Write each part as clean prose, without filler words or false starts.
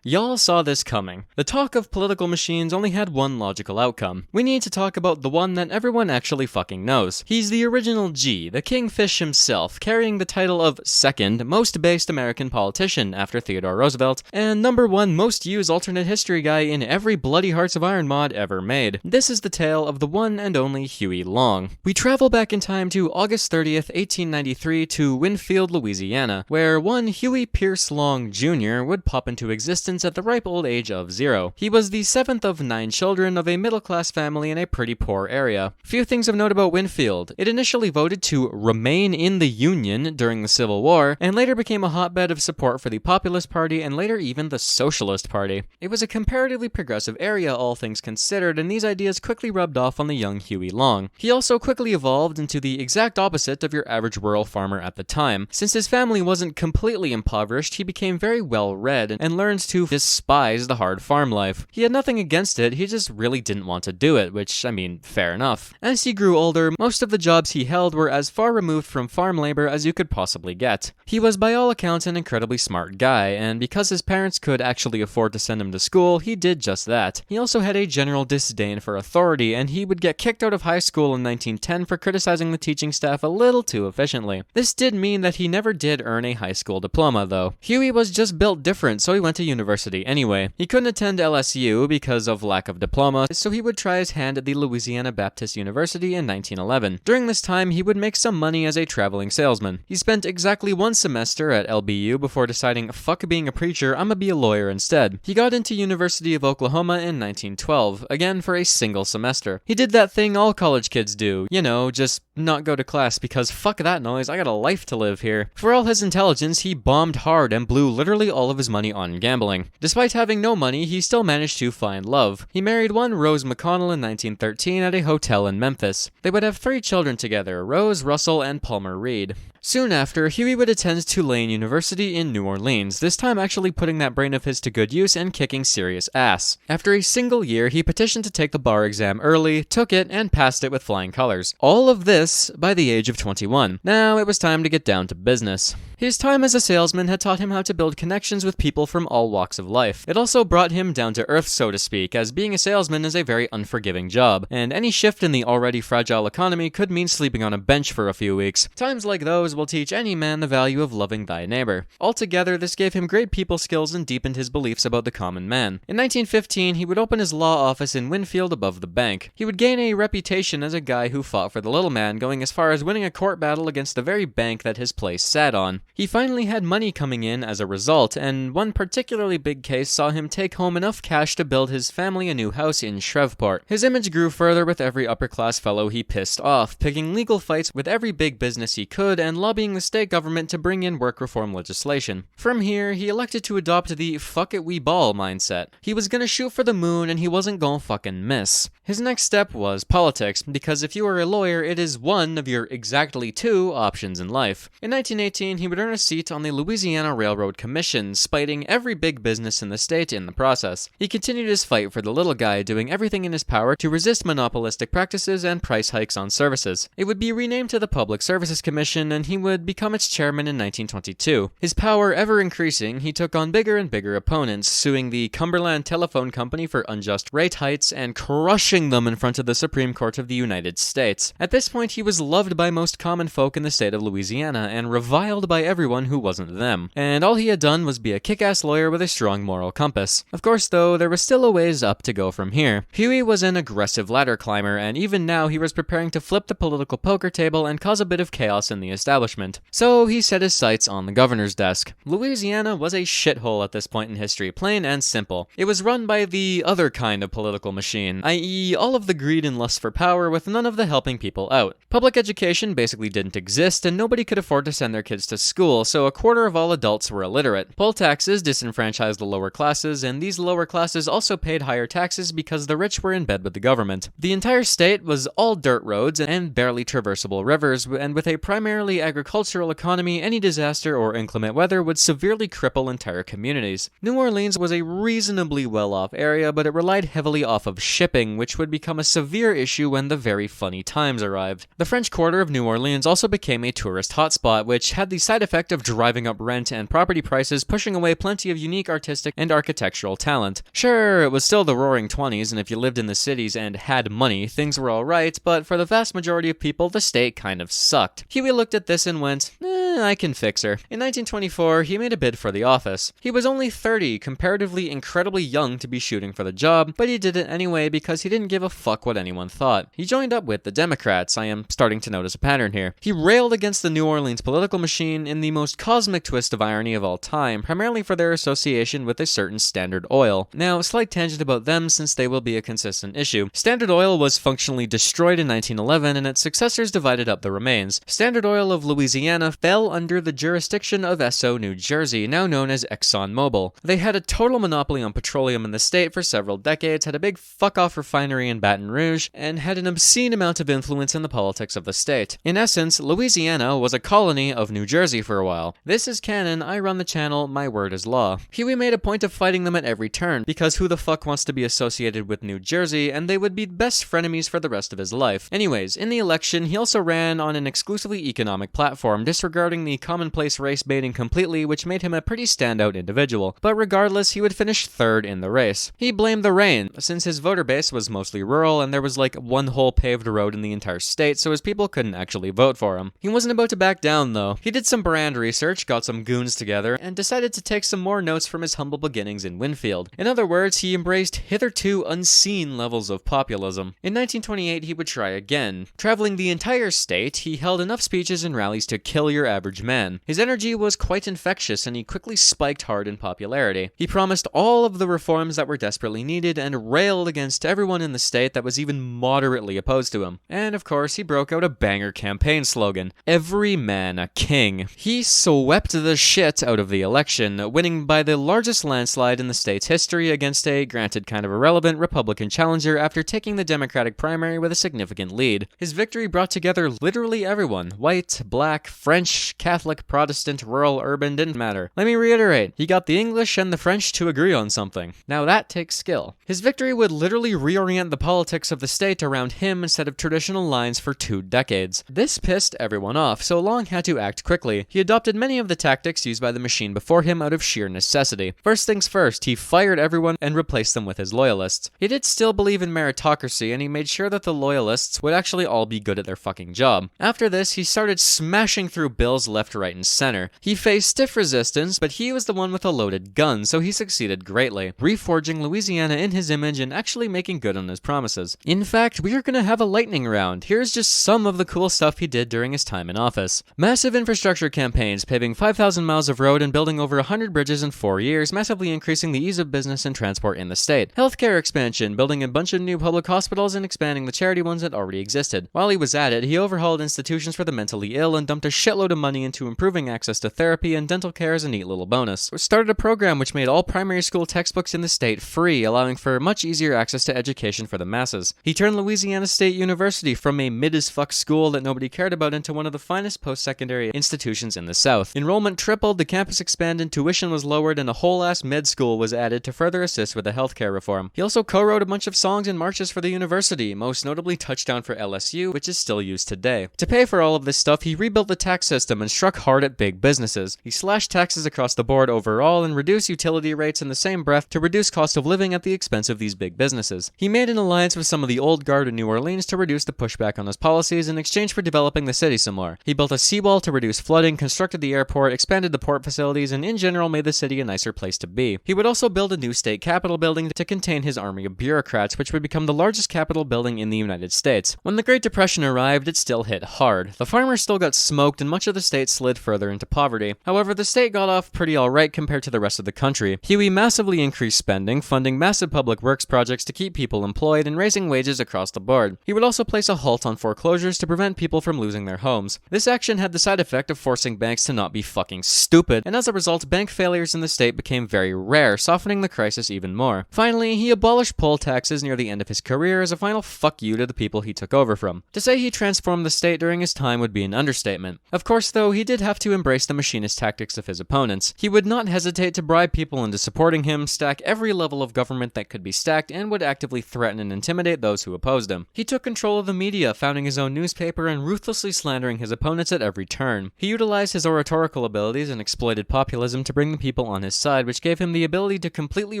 Y'all saw this coming. The talk of political machines only had one logical outcome. We need to talk about the one that everyone actually fucking knows. He's the original G, the kingfish himself, carrying the title of second most based American politician after Theodore Roosevelt, and number one most used alternate history guy in every Bloody Hearts of Iron mod ever made. This is the tale of the one and only Huey Long. We travel back in time to August 30th, 1893 to Winfield, Louisiana, where one Huey Pierce Long Jr. would pop into existence at the ripe old age of 0. He was the 7th of 9 children of a middle-class family in a pretty poor area. Few things of note about Winfield. It initially voted to remain in the Union during the Civil War, and later became a hotbed of support for the Populist Party and later even the Socialist Party. It was a comparatively progressive area, all things considered, and these ideas quickly rubbed off on the young Huey Long. He also quickly evolved into the exact opposite of your average rural farmer at the time. Since his family wasn't completely impoverished, he became very well-read and learned to despise the hard farm life. He had nothing against it, he just really didn't want to do it, which, I mean, fair enough. As he grew older, most of the jobs he held were as far removed from farm labor as you could possibly get. He was by all accounts an incredibly smart guy, and because his parents could actually afford to send him to school, he did just that. He also had a general disdain for authority, and he would get kicked out of high school in 1910 for criticizing the teaching staff a little too efficiently. This did mean that he never did earn a high school diploma, though. Huey was just built different, so he went to university anyway. He couldn't attend LSU because of lack of diploma, so he would try his hand at the Louisiana Baptist University in 1911. During this time, he would make some money as a traveling salesman. He spent exactly one semester at LBU before deciding, fuck being a preacher, I'ma be a lawyer instead. He got into University of Oklahoma in 1912, again for a single semester. He did that thing all college kids do, you know, just not go to class because fuck that noise, I got a life to live here. For all his intelligence, he bombed hard and blew literally all of his money on gambling. Despite having no money, he still managed to find love. He married one Rose McConnell in 1913 at a hotel in Memphis. They would have 3 children together, Rose, Russell, and Palmer Reed. Soon after, Huey would attend Tulane University in New Orleans, this time actually putting that brain of his to good use and kicking serious ass. After a single year, he petitioned to take the bar exam early, took it, and passed it with flying colors. All of this by the age of 21. Now it was time to get down to business. His time as a salesman had taught him how to build connections with people from all walks of life. It also brought him down to earth, so to speak, as being a salesman is a very unforgiving job, and any shift in the already fragile economy could mean sleeping on a bench for a few weeks. Times like those will teach any man the value of loving thy neighbor. Altogether, this gave him great people skills and deepened his beliefs about the common man. In 1915, he would open his law office in Winfield above the bank. He would gain a reputation as a guy who fought for the little man, going as far as winning a court battle against the very bank that his place sat on. He finally had money coming in as a result, and one particularly big case saw him take home enough cash to build his family a new house in Shreveport. His image grew further with every upper-class fellow he pissed off, picking legal fights with every big business he could and lobbying the state government to bring in work reform legislation. From here, he elected to adopt the fuck it we ball mindset. He was gonna shoot for the moon and he wasn't gonna fucking miss. His next step was politics, because if you are a lawyer, it is one of your exactly 2 options in life. In 1918, he would earn a seat on the Louisiana Railroad Commission, spiting every big business in the state in the process. He continued his fight for the little guy, doing everything in his power to resist monopolistic practices and price hikes on services. It would be renamed to the Public Services Commission, and he would become its chairman in 1922. His power ever increasing, he took on bigger and bigger opponents, suing the Cumberland Telephone Company for unjust rate hikes and crushing them in front of the Supreme Court of the United States. At this point, he was loved by most common folk in the state of Louisiana and reviled by everyone who wasn't them. And all he had done was be a kick-ass lawyer with a strong moral compass. Of course, though, there was still a ways up to go from here. Huey was an aggressive ladder climber, and even now he was preparing to flip the political poker table and cause a bit of chaos in the establishment. So he set his sights on the governor's desk. Louisiana was a shithole at this point in history, plain and simple. It was run by the other kind of political machine, i.e. all of the greed and lust for power with none of the helping people out. Public education basically didn't exist, and nobody could afford to send their kids to school, so a quarter of all adults were illiterate. Poll taxes disenfranchised the lower classes, and these lower classes also paid higher taxes because the rich were in bed with the government. The entire state was all dirt roads and barely traversable rivers, and with a primarily agricultural economy, any disaster or inclement weather would severely cripple entire communities. New Orleans was a reasonably well-off area, but it relied heavily off of shipping, which would become a severe issue when the very funny times arrived. The French Quarter of New Orleans also became a tourist hotspot, which had the side effect effect of driving up rent and property prices, pushing away plenty of unique artistic and architectural talent. Sure, it was still the roaring 20s, and if you lived in the cities and had money, things were alright, but for the vast majority of people, the state kind of sucked. Huey looked at this and went, I can fix her. In 1924, he made a bid for the office. He was only 30, comparatively incredibly young to be shooting for the job, but he did it anyway because he didn't give a fuck what anyone thought. He joined up with the Democrats. I am starting to notice a pattern here. He railed against the New Orleans political machine in the most cosmic twist of irony of all time, primarily for their association with a certain Standard Oil. Now, a slight tangent about them since they will be a consistent issue. Standard Oil was functionally destroyed in 1911 and its successors divided up the remains. Standard Oil of Louisiana fell under the jurisdiction of Esso, New Jersey, now known as ExxonMobil. They had a total monopoly on petroleum in the state for several decades, had a big fuck-off refinery in Baton Rouge, and had an obscene amount of influence in the politics of the state. In essence, Louisiana was a colony of New Jersey for a while. This is canon, I run the channel, my word is law. Huey made a point of fighting them at every turn, because who the fuck wants to be associated with New Jersey, and they would be best frenemies for the rest of his life. Anyways, in the election, he also ran on an exclusively economic platform, disregarding the commonplace race baiting completely, which made him a pretty standout individual. But regardless, he would finish third in the race. He blamed the rain, since his voter base was mostly rural and there was like one whole paved road in the entire state, so his people couldn't actually vote for him. He wasn't about to back down though. He did some brand research, got some goons together, and decided to take some more notes from his humble beginnings in Winfield. In other words, he embraced hitherto unseen levels of populism. In 1928, he would try again. Traveling the entire state, he held enough speeches and rallies to kill your average man. His energy was quite infectious and he quickly spiked hard in popularity. He promised all of the reforms that were desperately needed and railed against everyone in the state that was even moderately opposed to him. And of course, he broke out a banger campaign slogan, "Every man a king." He swept the shit out of the election, winning by the largest landslide in the state's history against a, granted kind of irrelevant, Republican challenger after taking the Democratic primary with a significant lead. His victory brought together literally everyone. White, black, French, Catholic, Protestant, rural, urban, didn't matter. Let me reiterate, he got the English and the French to agree on something. Now that takes skill. His victory would literally reorient the politics of the state around him instead of traditional lines for 2 decades. This pissed everyone off, so Long had to act quickly. He adopted many of the tactics used by the machine before him out of sheer necessity. First things first, he fired everyone and replaced them with his loyalists. He did still believe in meritocracy, and he made sure that the loyalists would actually all be good at their fucking job. After this, he started smashing through bills left, right, and center. He faced stiff resistance, but he was the one with a loaded gun, so he succeeded greatly, reforging Louisiana in his image and actually making good on his promises. In fact, we are gonna have a lightning round. Here's just some of the cool stuff he did during his time in office. Massive infrastructure campaigns, paving 5,000 miles of road and building over 100 bridges in 4 years, massively increasing the ease of business and transport in the state. Healthcare expansion, building a bunch of new public hospitals and expanding the charity ones that already existed. While he was at it, he overhauled institutions for the mentally ill and dumped a shitload of money into improving access to therapy and dental care as a neat little bonus. Started a program which made all primary school textbooks in the state free, allowing for much easier access to education for the masses. He turned Louisiana State University from a mid-as-fuck school that nobody cared about into one of the finest post-secondary institutions in the South. Enrollment tripled, the campus expanded, tuition was lowered, and a whole-ass med school was added to further assist with the healthcare reform. He also co-wrote a bunch of songs and marches for the university, most notably Touchdown for LSU, which is still used today. To pay for all of this stuff, he rebuilt the tax system and struck hard at big businesses. He slashed taxes across the board overall and reduced utility rates in the same breath to reduce cost of living at the expense of these big businesses. He made an alliance with some of the old guard in New Orleans to reduce the pushback on his policies in exchange for developing the city some more. He built a seawall to reduce flooding, constructed the airport, expanded the port facilities, and in general made the city a nicer place to be. He would also build a new state capitol building to contain his army of bureaucrats, which would become the largest capitol building in the United States. When the Great Depression arrived, it still hit hard. The farmers still got smoked and much of the state slid further into poverty. However, the state got off pretty alright compared to the rest of the country. Huey massively increased spending, funding massive public works projects to keep people employed and raising wages across the board. He would also place a halt on foreclosures to prevent people from losing their homes. This action had the side effect of forcing banks to not be fucking stupid, and as a result, bank failures in the state became very rare, softening the crisis even more. Finally, he abolished poll taxes near the end of his career as a final fuck you to the people he took over from. To say he transformed the state during his time would be an understatement. Of course, though, he did have to embrace the machinist tactics of his opponents. He would not hesitate to bribe people into supporting him, stack every level of government that could be stacked, and would actively threaten and intimidate those who opposed him. He took control of the media, founding his own newspaper and ruthlessly slandering his opponents at every turn. He utilized his oratorical abilities and exploited populism to bring the people on his side, which gave him the ability to completely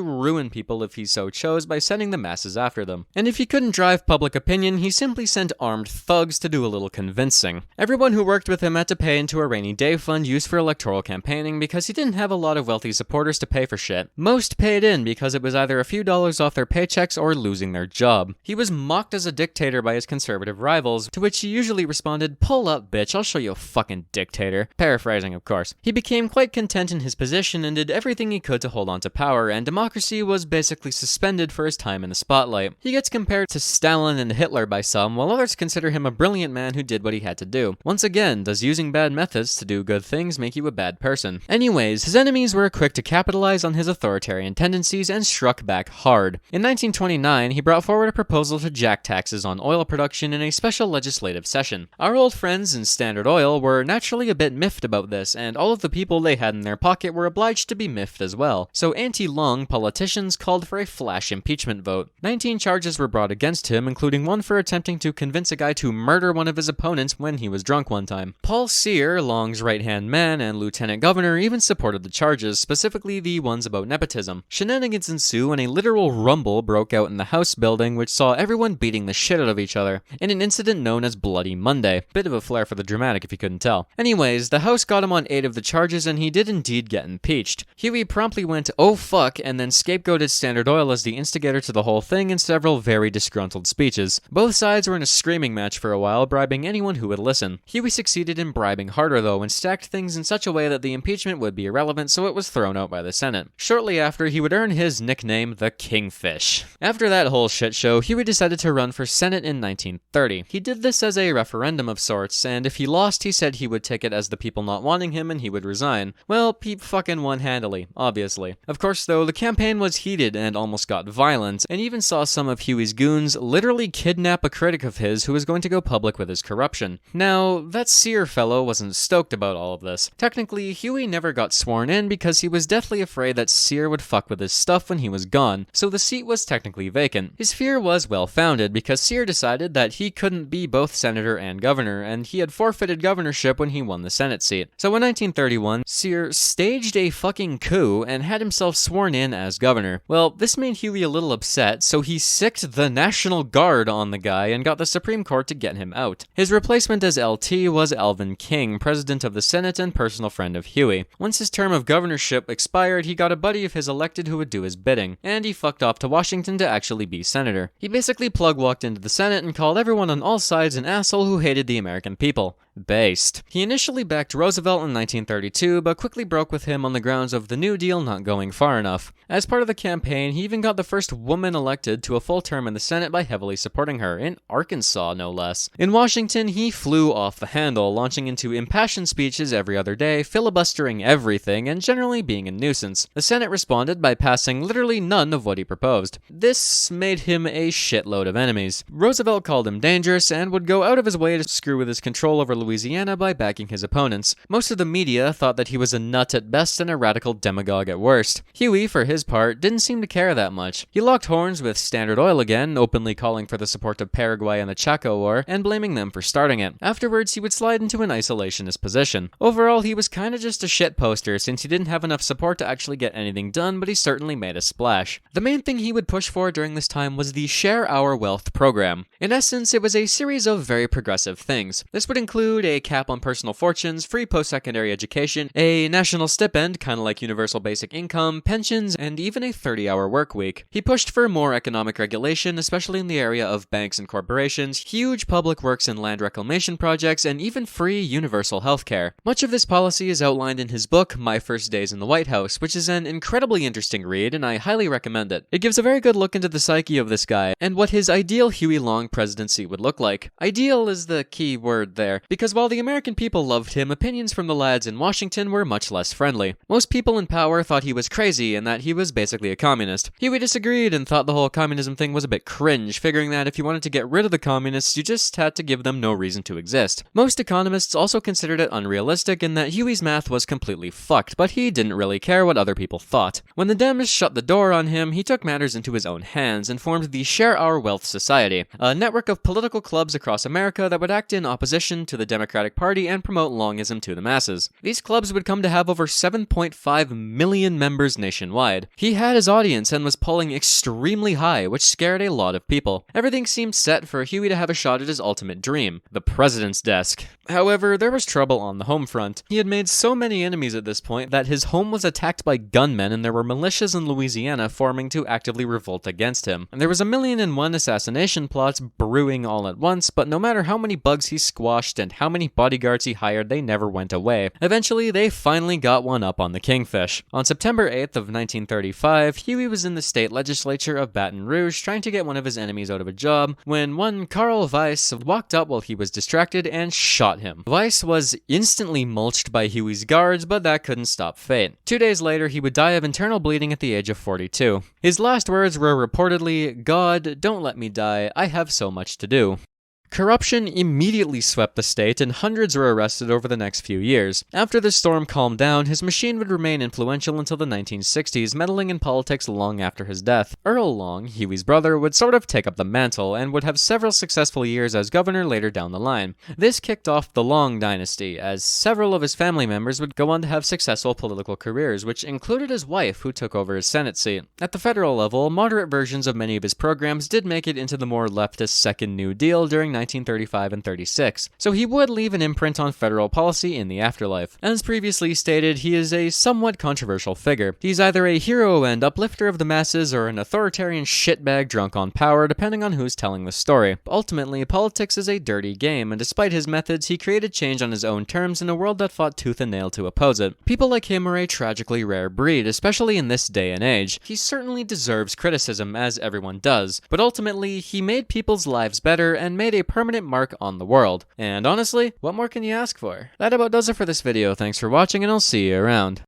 ruin people if he so chose by sending the masses after them. And if he couldn't drive public opinion, he simply sent armed thugs to do a little convincing. Everyone who worked with him had to pay into a rainy day fund used for electoral campaigning because he didn't have a lot of wealthy supporters to pay for shit. Most paid in because it was either a few dollars off their paychecks or losing their job. He was mocked as a dictator by his conservative rivals, to which he usually responded, "Pull up, bitch, I'll show you a fucking dictator." Paraphrasing, of course. He became quite content in his position and did everything he could to hold on to power, and democracy was basically suspended for his time in the spotlight. He gets compared to Stalin and Hitler by some, while others consider him a brilliant man who did what he had to do. Once again, does using bad methods to do good things make you a bad person? Anyways, his enemies were quick to capitalize on his authoritarian tendencies and struck back hard. In 1929, he brought forward a proposal to jack taxes on oil production in a special legislative session. Our old friends in Standard Oil were naturally a bit miffed about this, and all of the people they had in their pocket were obliged to be miffed as well. So anti-Long politicians called for a flash impeachment vote. 19 charges were brought against him, including one for attempting to convince a guy to murder one of his opponents when he was drunk one time. Paul Sear, Long's right-hand man and lieutenant governor, even supported the charges, specifically the ones about nepotism. Shenanigans ensue and a literal rumble broke out in the House building, which saw everyone beating the shit out of each other, in an incident known as Bloody Monday. Bit of a flair for the dramatic if you couldn't tell. Anyways, the House got him on 8 of the charges and he did indeed get impeached. Huey promptly went, "Oh fuck," and then scapegoated Standard Oil as the instigator to the whole thing in several very disgruntled speeches. Both sides were in a screaming match for a while, bribing anyone who would listen. Huey succeeded in bribing harder though, and stacked things in such a way that the impeachment would be irrelevant, so it was thrown out by the Senate. Shortly after, he would earn his nickname, the Kingfish. After that whole shit show, Huey decided to run for Senate in 1930. He did this as a referendum of sorts, and if he lost, he said he would take it as the people not wanting him and he would resign. Well, he fucking won handily, obviously. Of course though, the campaign was heated and almost got violent, and even saw some of Huey's goons literally kidnap a critic of his who was going to go public with his corruption. Now, that Sear fellow wasn't stoked about all of this. Technically, Huey never got sworn in because he was deathly afraid that Sear would fuck with his stuff when he was gone, so the seat was technically vacant. His fear was well-founded because Sear decided that he couldn't be both senator and governor, and he had forfeited governorship when he won the Senate seat. So in 1931, Sear staged a fucking coup and had himself sworn in as governor. Well, this made Huey a little upset, so he sicked the National Guard on the guy and got the Supreme Court to get him out. His replacement as LT was Alvin King, president of the Senate and personal friend of Huey. Once his term of governorship expired, he got a buddy of his elected who would do his bidding, and he fucked off to Washington to actually be senator. He basically plug-walked into the Senate and called everyone on all sides an asshole who hated the American people. Based. He initially backed Roosevelt in 1932, but quickly broke with him on the grounds of the New Deal not going far enough. As part of the campaign, he even got the first woman elected to a full term in the Senate by heavily supporting her, in Arkansas no less. In Washington, he flew off the handle, launching into impassioned speeches every other day, filibustering everything, and generally being a nuisance. The Senate responded by passing literally none of what he proposed. This made him a shitload of enemies. Roosevelt called him dangerous and would go out of his way to screw with his control over Louisiana by backing his opponents. Most of the media thought that he was a nut at best and a radical demagogue at worst. Huey, for his part, didn't seem to care that much. He locked horns with Standard Oil again, openly calling for the support of Paraguay in the Chaco War, and blaming them for starting it. Afterwards, he would slide into an isolationist position. Overall, he was kinda just a shit poster since he didn't have enough support to actually get anything done, but he certainly made a splash. The main thing he would push for during this time was the Share Our Wealth program. In essence, it was a series of very progressive things. This would include a cap on personal fortunes, free post-secondary education, a national stipend, kinda like universal basic income, pensions, and even a 30-hour work week. He pushed for more economic regulation, especially in the area of banks and corporations, huge public works and land reclamation projects, and even free universal healthcare. Much of this policy is outlined in his book, My First Days in the White House, which is an incredibly interesting read, and I highly recommend it. It gives a very good look into the psyche of this guy, and what his ideal Huey Long presidency would look like. Ideal is the key word there, because because while the American people loved him, opinions from the lads in Washington were much less friendly. Most people in power thought he was crazy and that he was basically a communist. Huey disagreed and thought the whole communism thing was a bit cringe, figuring that if you wanted to get rid of the communists, you just had to give them no reason to exist. Most economists also considered it unrealistic and that Huey's math was completely fucked, but he didn't really care what other people thought. When the Dems shut the door on him, he took matters into his own hands and formed the Share Our Wealth Society, a network of political clubs across America that would act in opposition to the Democratic Party and promote Longism to the masses. These clubs would come to have over 7.5 million members nationwide. He had his audience and was polling extremely high, which scared a lot of people. Everything seemed set for Huey to have a shot at his ultimate dream, the president's desk. However, there was trouble on the home front. He had made so many enemies at this point that his home was attacked by gunmen and there were militias in Louisiana forming to actively revolt against him. And there was 1,000,001 assassination plots brewing all at once, but no matter how many bugs he squashed and how many bodyguards he hired, they never went away. Eventually, they finally got one up on the Kingfish. On September 8th of 1935, Huey was in the state legislature of Baton Rouge trying to get one of his enemies out of a job when one Carl Weiss walked up while he was distracted and shot him. Weiss was instantly mulched by Huey's guards, but that couldn't stop fate. 2 days later, he would die of internal bleeding at the age of 42. His last words were reportedly, "God, don't let me die, I have so much to do." Corruption immediately swept the state and hundreds were arrested over the next few years. After the storm calmed down, his machine would remain influential until the 1960s, meddling in politics long after his death. Earl Long, Huey's brother, would sort of take up the mantle and would have several successful years as governor later down the line. This kicked off the Long dynasty, as several of his family members would go on to have successful political careers, which included his wife, who took over his Senate seat. At the federal level, moderate versions of many of his programs did make it into the more leftist Second New Deal during 1935 and 36, so he would leave an imprint on federal policy in the afterlife. As previously stated, he is a somewhat controversial figure. He's either a hero and uplifter of the masses or an authoritarian shitbag drunk on power, depending on who's telling the story. Ultimately, politics is a dirty game, and despite his methods, he created change on his own terms in a world that fought tooth and nail to oppose it. People like him are a tragically rare breed, especially in this day and age. He certainly deserves criticism, as everyone does, but ultimately, he made people's lives better and made a permanent mark on the world. And honestly, what more can you ask for? That about does it for this video. Thanks for watching, and I'll see you around.